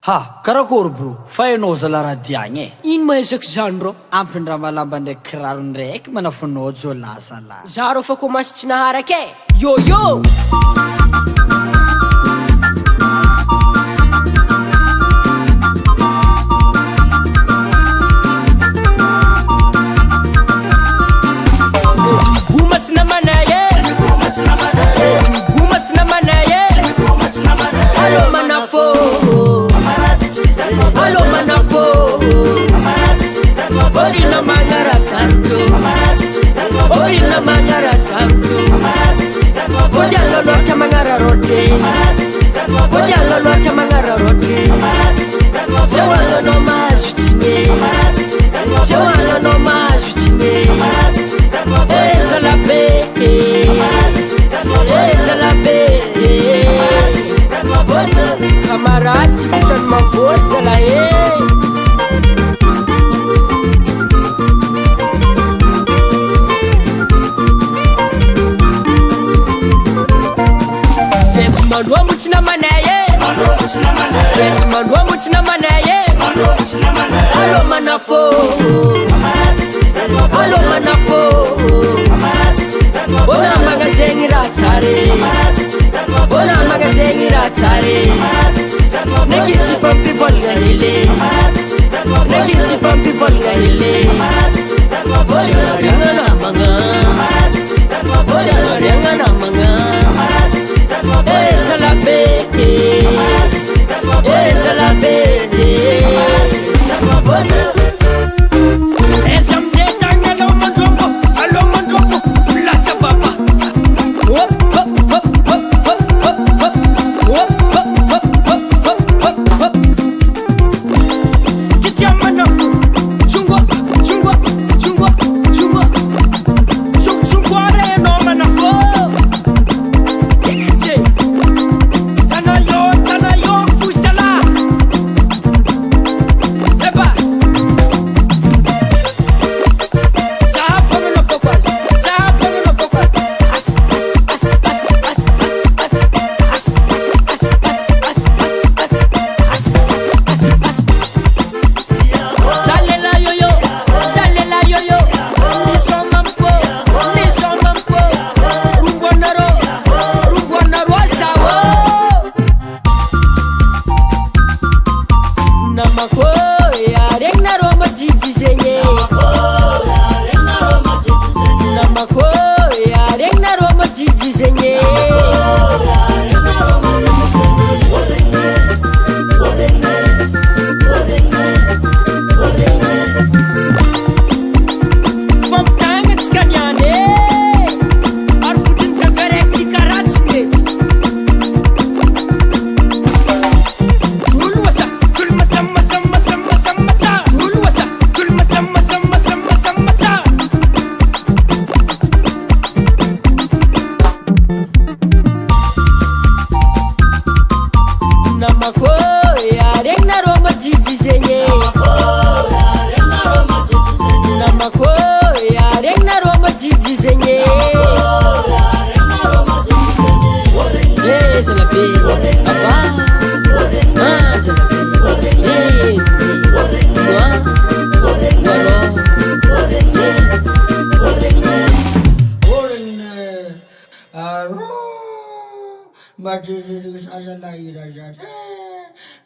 Ha, karakory bro, fa ianao zala raha diagny e. Ino maezaka zany rô? Ampindra malamba ndraiky kiraro ndraiky manafonao jo lasala. Za rô fa komasy tsy naharaka e. Yo yo! Gumas na manay e. Gumas na manay e. Allo manafo. Allo manafo. Orina mangara santo. Orina mangara santo. Vojalo lota mangara rote. Vojalo lota mangara rote. Sewalo no majutinye. Sewalo no majutinye. Eza la paix. Eza la paix. Camarade, se fica numa força, ela é. Gente, mandou a multi na maneia. Gente, mandou a multi na maneia. Alô, manafo. Alô, manafo. Bona magazine ratare. Bona magazine ratare. Negiti from people gahile. Negiti from people gahile. Chingana manga. Chingana manga. Eza la paix. Eza la paix. Eza mdetanga lo mandongo. Alo mandongo. Fulata baba. Hop hop hop hop hop hop hop. Hop hop hop hop hop hop hop. Kichama nafu. Chungwa chungwa chungwa chungwa. Chungwa re no manafo. Ikiche. Tanayo fusala. Eba. Safa no focus. Safa no focus. As as as as as as as as as as as as. Salela yo yo. Salela yo yo. Ni son mamfo. Ni son mamfo. Rungwanaro. Rungwanaro sawo. Namako ya renaro majiji zenye. Namako ya renaro majiji zenye. Fam tanga tskanyane. Arfudin feverek di karatsmej. Tulwasa, tulmasa masa masa masa masa. Tulwasa, tulmasa masa masa masa masa. Namako ya renaro majiji zenye. Namako ya renaro majiji zenye. C'est la paix. Papa. Ah, c'est la paix. Moi.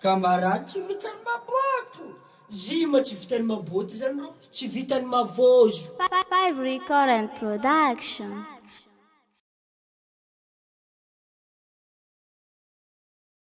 Camarade, tsy vitany maboto. Zima tsy vitany maboty zany rô, tsy vitany mavozo. Five Recording Production.